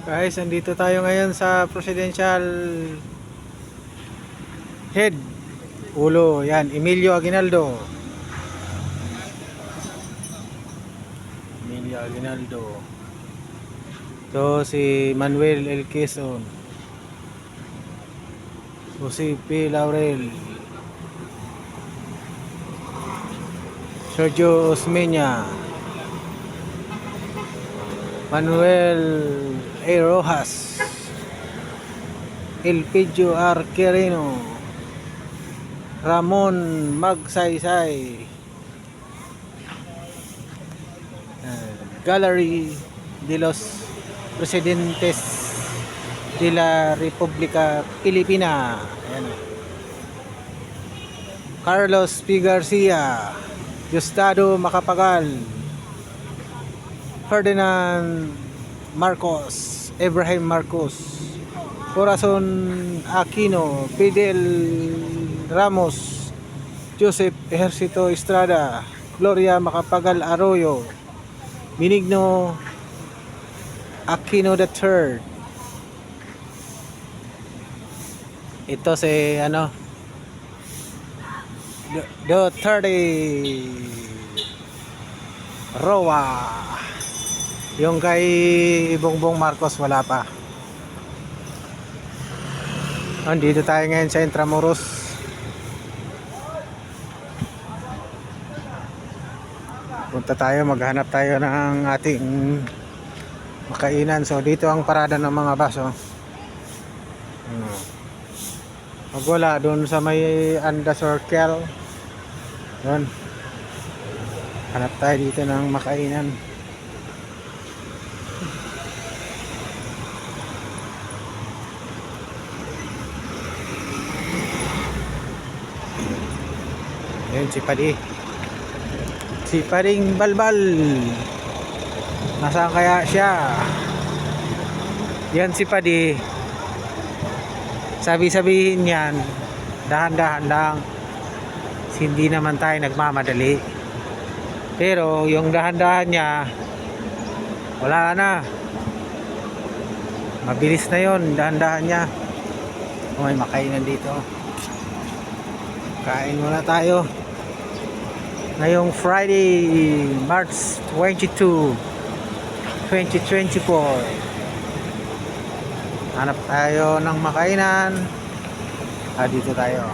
Guys, andito tayo ngayon sa Presidential Head Ulo, yan, Emilio Aguinaldo. Emilio Aguinaldo. To si Manuel L. Quezon. Jose P. Laurel. Sergio Osmeña. Manuel A. Rojas. Elpidio R. Quirino. Ramon Magsaysay. Gallery de los Presidentes de la República Pilipina. Ayan. Carlos P. Garcia. Diosdado Macapagal. Ferdinand Marcos. Abraham Marcos. Corazon Aquino. Fidel Ramos. Joseph Ejercito Estrada. Gloria Macapagal Arroyo. Benigno Aquino III. Ito si Duterte Roa. Yung kay Bongbong Marcos wala pa. Andito tayo ngayon sa Intramuros. Punta tayo, maghanap tayo ng ating makainan. So dito ang parada ng mga bus, oh. Pag wala doon sa may Anda Circle, doon hanap tayo dito ng makainan. Ayun si Padi, si Pading Balbal. Nasaan kaya siya? Yan si Padi. Sabi-sabihin yan, dahan-dahan lang. Hindi naman tayo nagmamadali. Pero yung dahan-dahan niya, wala na. Mabilis na yon, dahan-dahan niya. May makainan dito. Kain muna tayo. Ngayong Friday, March 22, 2024. Hanap tayo ng makainan. Dito tayo.